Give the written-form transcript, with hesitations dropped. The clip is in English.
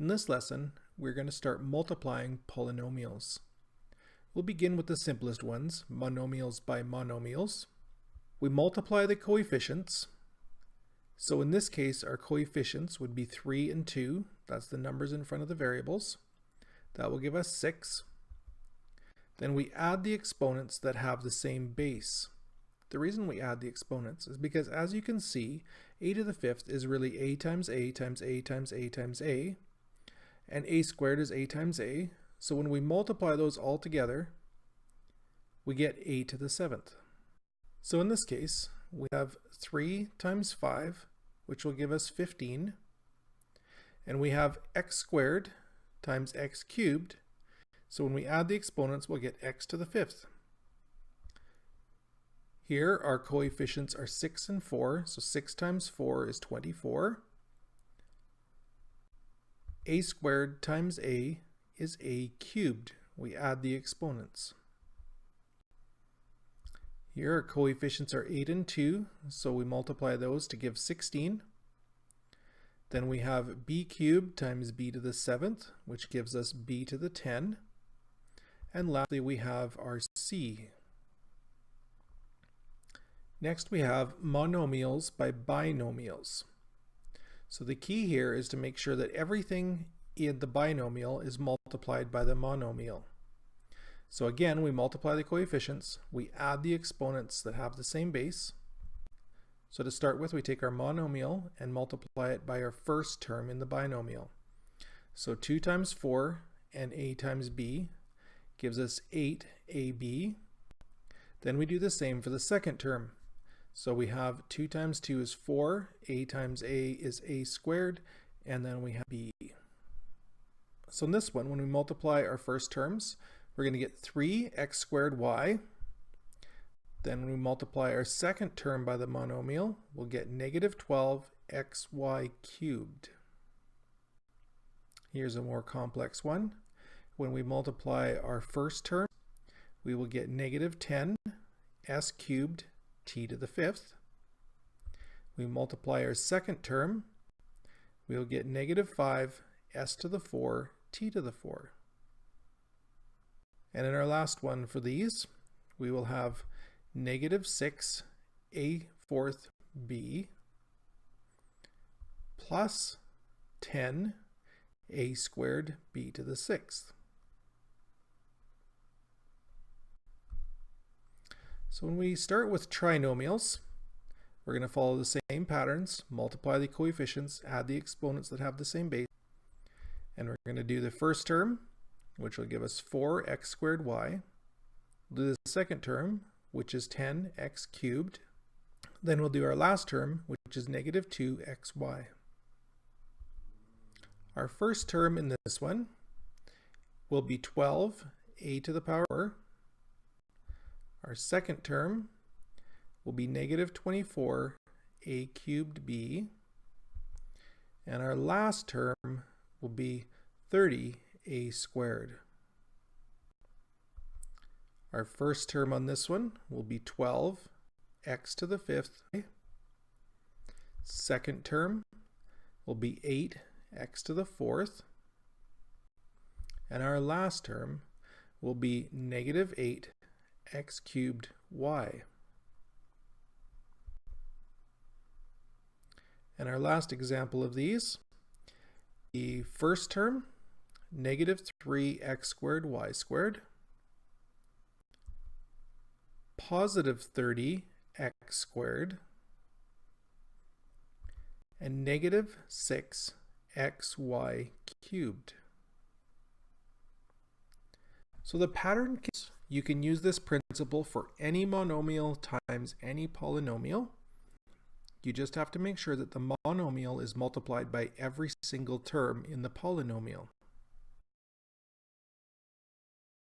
In this lesson, we're going to start multiplying polynomials. We'll begin with the simplest ones, monomials by monomials. We multiply the coefficients. So in this case, our coefficients would be 3 and 2. That's the numbers in front of the variables. That will give us 6. Then we add the exponents that have the same base. The reason we add the exponents is because, as you can see, a to the fifth is really a times a times a times a times a, and a squared is a times a. So when we multiply those all together, we get a to the seventh. So in this case, we have 3 times 5, which will give us 15, and we have x squared times x cubed. So when we add the exponents, we'll get x to the fifth. Here our coefficients are 6 and 4, so 6 times 4 is 24. A squared times a is a cubed. We add the exponents. Here our coefficients are 8 and 2, so we multiply those to give 16. Then we have b cubed times b to the seventh, which gives us b to the 10. And lastly, we have our c. Next, we have monomials by binomials. So the key here is to make sure that everything in the binomial is multiplied by the monomial. So again, we multiply the coefficients, we add the exponents that have the same base. So to start with, we take our monomial and multiply it by our first term in the binomial. So 2 times 4 and a times b gives us 8ab. Then we do the same for the second term. So we have 2 times 2 is 4, a times a is a squared, and then we have b. So in this one, when we multiply our first terms, we're going to get 3x squared y. Then when we multiply our second term by the monomial, we'll get negative 12xy cubed. Here's a more complex one. When we multiply our first term, we will get negative 10s cubed t to the fifth. We multiply our second term, we will get negative 5s to the 4 t to the 4. And in our last one for these, we will have negative 6 a fourth b plus 10 a squared b to the sixth. So when we start with trinomials, we're going to follow the same patterns, multiply the coefficients, add the exponents that have the same base, and we're going to do the first term, which will give us 4x squared y. We'll do the second term, which is 10x cubed. Then we'll do our last term, which is negative 2xy. Our first term in this one will be 12a to the power 4. Our second term will be negative 24 a cubed b, and our last term will be 30 a squared. Our first term on this one will be 12x to the fifth. Second term will be 8x to the fourth, and our last term will be negative 8x cubed y. And our last example of these, the first term, negative 3x squared y squared, positive 30x squared, and negative 6xy cubed. So the pattern, you can use this principle for any monomial times any polynomial. You just have to make sure that the monomial is multiplied by every single term in the polynomial.